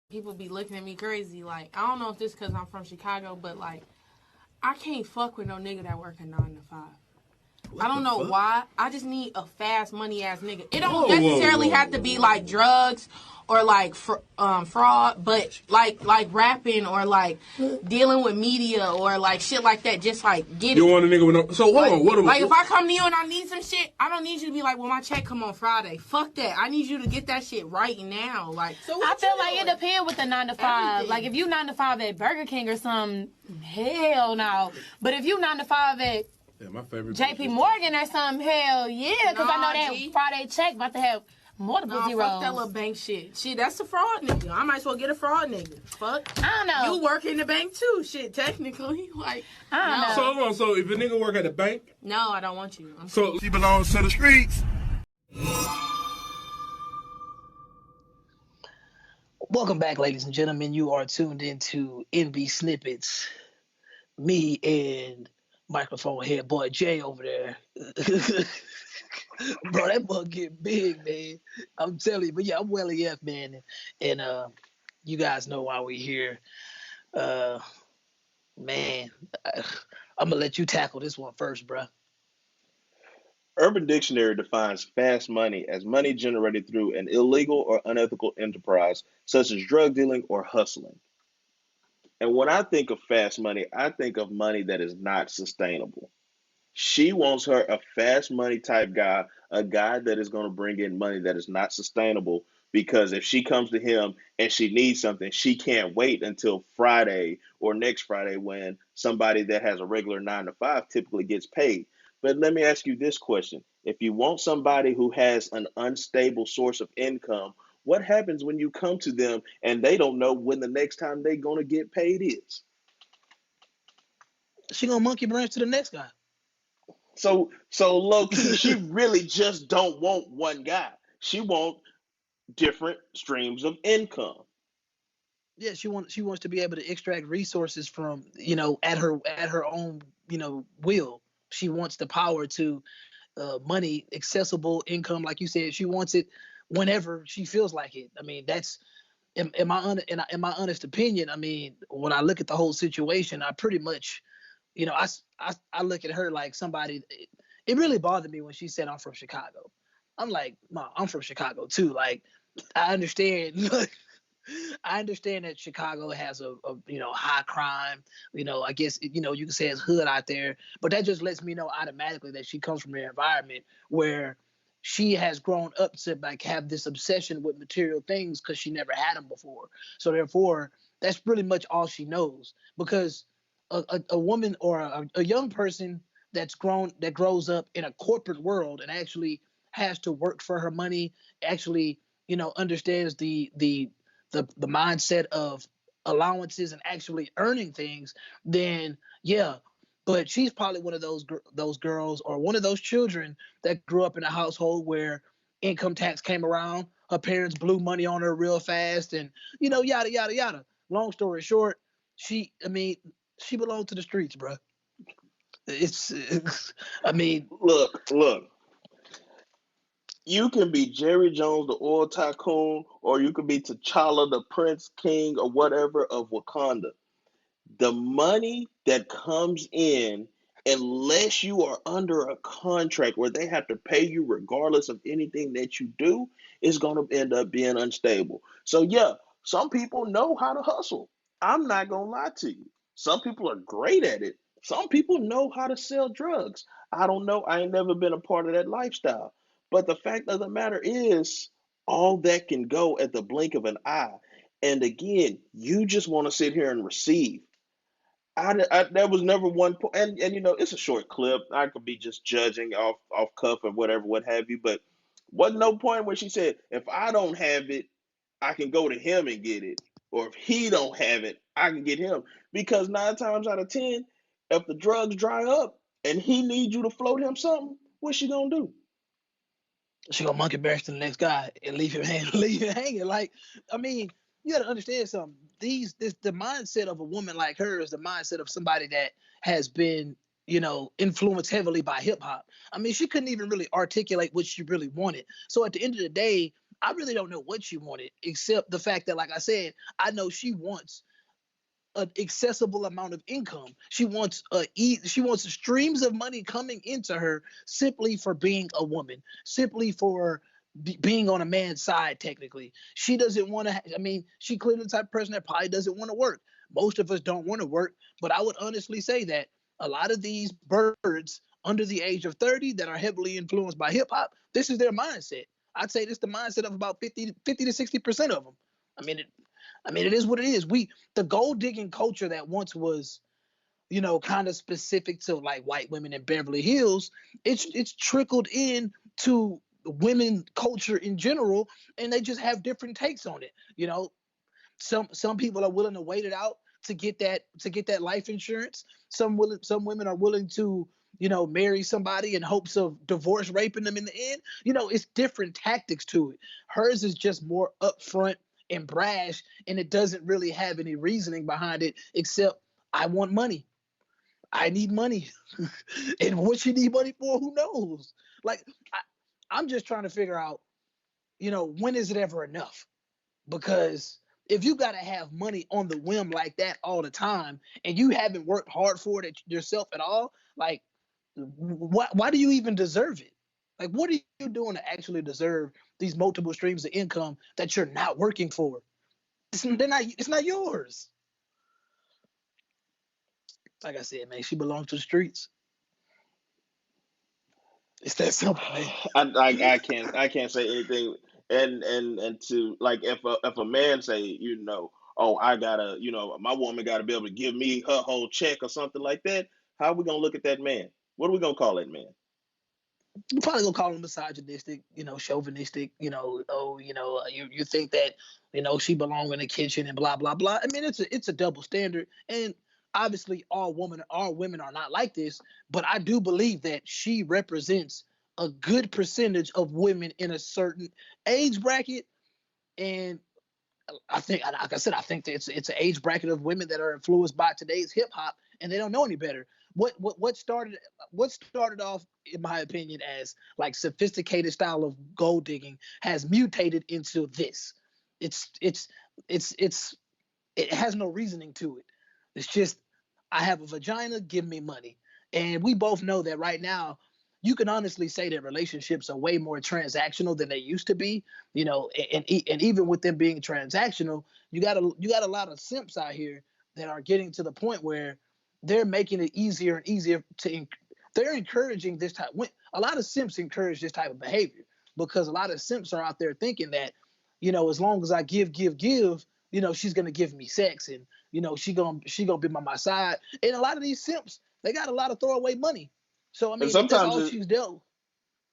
People be looking at me crazy. Like, I don't know if this because I'm from Chicago, but like, I can't fuck with no nigga that work a 9 to 5. I don't know why. I just need a fast money ass nigga. It don't necessarily have to be like drugs or like fraud, but like rapping or like dealing with media or like shit like that. Just like get it. You want a nigga with no? So hold on. What? Like if I come to you and I need some shit, I don't need you to be like, well, my check come on Friday. Fuck that. I need you to get that shit right now. Like, so I feel like it depends with the 9 to 5. Everything. Like if you 9 to 5 at Burger King or something, hell no. But if you 9 to 5 at my favorite JP Morgan or something, hell yeah, because I know that Friday check about to have multiple zeros. Fuck that little bank shit. Shit, that's a fraud nigga. I might as well get a fraud nigga. Fuck. I don't know. You work in the bank too, shit, technically. Like, I don't know. So if a nigga work at the bank? No, I don't want you. So she belongs to the streets. Welcome back, ladies and gentlemen. You are tuned into NB Snippets. Me and microphone head boy Jay over there. Bro, that bug get big, man. I'm telling you. But yeah, I'm Welly F, man. And you guys know why we're here. Man, I'm going to let you tackle this one first, bro. Urban Dictionary defines fast money as money generated through an illegal or unethical enterprise, such as drug dealing or hustling. And when I think of fast money, I think of money that is not sustainable. She wants her a fast money type guy, a guy that is going to bring in money that is not sustainable, because if she comes to him and she needs something, she can't wait until Friday or next Friday when somebody that has a regular 9 to 5 typically gets paid. But let me ask you this question. If you want somebody who has an unstable source of income, what happens when you come to them and they don't know when the next time they're going to get paid is? She going to monkey branch to the next guy. So low key, she really just don't want one guy. She want different streams of income. Yeah, she wants to be able to extract resources from, at her own, will. She wants the power to money, accessible income, like you said. She wants it whenever she feels like it. I mean, that's in my honest opinion. I mean, when I look at the whole situation, I pretty much, I look at her like somebody. It really bothered me when she said I'm from Chicago. I'm like, Mom, I'm from Chicago too. Like, I understand. I understand that Chicago has a high crime. I guess you can say it's hood out there, but that just lets me know automatically that she comes from an environment where she has grown up to like have this obsession with material things because she never had them before. So therefore, that's pretty much all she knows. Because a woman or a young person that grows up in a corporate world and actually has to work for her money, actually understands the mindset of allowances and actually earning things, then yeah. But she's probably one of those girls or one of those children that grew up in a household where income tax came around. Her parents blew money on her real fast, and yada yada yada. Long story short, she belonged to the streets, bro. I mean, look. You can be Jerry Jones, the oil tycoon, or you can be T'Challa, the Prince King, or whatever of Wakanda. The money that comes in, unless you are under a contract where they have to pay you regardless of anything that you do, is going to end up being unstable. So, yeah, some people know how to hustle. I'm not going to lie to you. Some people are great at it. Some people know how to sell drugs. I don't know. I ain't never been a part of that lifestyle. But the fact of the matter is, all that can go at the blink of an eye. And again, you just want to sit here and receive. There was never one point, and it's a short clip. I could be just judging off cuff or whatever, what have you. But wasn't no point where she said, if I don't have it, I can go to him and get it, or if he don't have it, I can get him. Because 9 times out of 10, if the drugs dry up and he needs you to float him something, what's she gonna do? She gonna monkey branch to the next guy and leave him hanging. Like, I mean, you gotta understand something. The mindset of a woman like her is the mindset of somebody that has been, influenced heavily by hip hop. I mean, she couldn't even really articulate what she really wanted. So at the end of the day, I really don't know what she wanted, except the fact that, like I said, I know she wants an accessible amount of income. She wants streams of money coming into her simply for being a woman, simply for being on a man's side. Technically, she doesn't want to. I mean, she clearly the type of person that probably doesn't want to work. Most of us don't want to work, but I would honestly say that a lot of these birds under the age of 30 that are heavily influenced by hip hop, this is their mindset. I'd say this is the mindset of about 50 to 60% of them. I mean, it is what it is. The gold digging culture that once was, kind of specific to like white women in Beverly Hills, it's trickled in to women culture in general, and they just have different takes on it. Some people are willing to wait it out to get that life insurance. Some women are willing to, marry somebody in hopes of divorce raping them in the end. It's different tactics to it. Hers is just more upfront and brash, and it doesn't really have any reasoning behind it except I want money. I need money. And what she need money for, who knows? Like, I'm just trying to figure out, when is it ever enough? Because if you got to have money on the whim like that all the time, and you haven't worked hard for it yourself at all, like, why do you even deserve it? Like, what are you doing to actually deserve these multiple streams of income that you're not working for? It's not yours. Like I said, man, she belongs to the streets. It's that simple, man. I can't say anything. And to like if a man say, oh, I gotta, my woman gotta be able to give me her whole check or something like that, how are we gonna look at that man? What are we gonna call that man? You're probably gonna call him misogynistic, chauvinistic, you think that, she belong in the kitchen and blah blah blah. I mean, it's a double standard, and obviously all women are not like this, but I do believe that she represents a good percentage of women in a certain age bracket, and I think, like I said, I think that it's an age bracket of women that are influenced by today's hip hop, and they don't know any better. What started off, in my opinion, as like sophisticated style of gold digging has mutated into this. It has no reasoning to it. It's just, I have a vagina, give me money, and we both know that right now. You can honestly say that relationships are way more transactional than they used to be, and even with them being transactional, you got a lot of simps out here that are getting to the point where they're making it easier and easier they're encouraging this type. A lot of simps encourage this type of behavior because a lot of simps are out there thinking that, as long as I give, she's gonna give me sex, and she gonna be by my side. And a lot of these simps, they got a lot of throwaway money. So I And mean, if that's all sometimes she's dealt.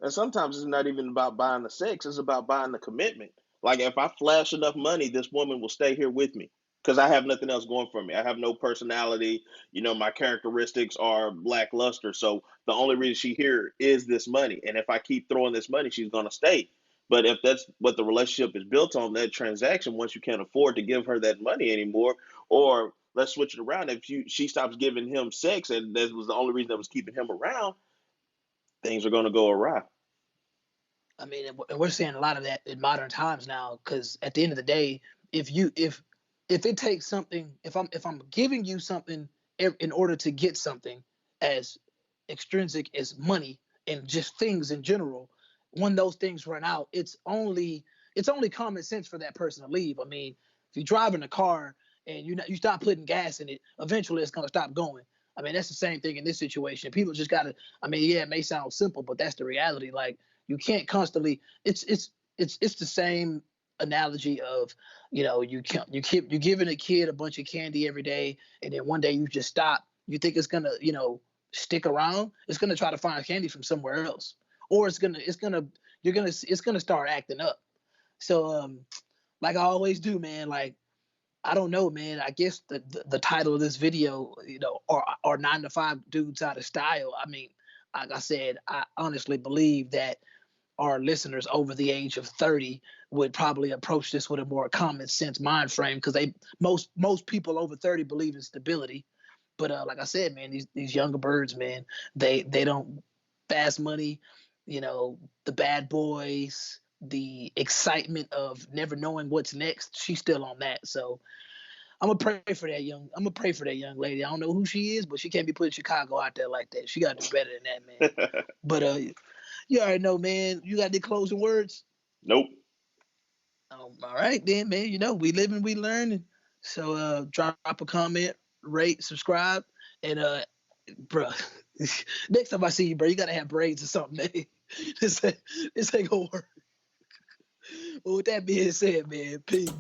And sometimes it's not even about buying the sex, it's about buying the commitment. Like if I flash enough money, this woman will stay here with me because I have nothing else going for me. I have no personality. My characteristics are lackluster. So the only reason she here is this money. And if I keep throwing this money, she's going to stay. But if that's what the relationship is built on, that transaction, once you can't afford to give her that money anymore, or let's switch it around. If she stops giving him sex and that was the only reason that was keeping him around, things are going to go awry. I mean, and we're seeing a lot of that in modern times now. Because at the end of the day, if it takes something, if I'm giving you something in order to get something as extrinsic as money and just things in general, when those things run out, it's only common sense for that person to leave. I mean, if you're driving a car and you stop putting gas in it, eventually it's gonna stop going. I mean, that's the same thing in this situation. People just gotta. I mean, yeah, it may sound simple, but that's the reality. Like, you can't constantly. It's the same analogy of, you're giving a kid a bunch of candy every day, and then one day you just stop. You think it's gonna stick around? It's gonna try to find candy from somewhere else, or it's gonna start acting up. So like I always do, man. Like, I don't know, man. I guess the title of this video, are 9 to 5 dudes out of style. I mean, like I said, I honestly believe that our listeners over the age of 30 would probably approach this with a more common sense mind frame, because most people over 30 believe in stability. But like I said, man, these younger birds, man, they don't, fast money, the bad boys, the excitement of never knowing what's next. She's still on that. So I'm gonna pray for that young lady. I don't know who she is, but she can't be putting Chicago out there like that. She gotta do better than that, man. But you already know, man. You got any closing words? Nope. All right, then, man. You know, we live and we learn. So drop a comment, rate, subscribe, and bro, next time I see you, bro, you gotta have braids or something. Man. This ain't gonna work. But with that being said, man, peace.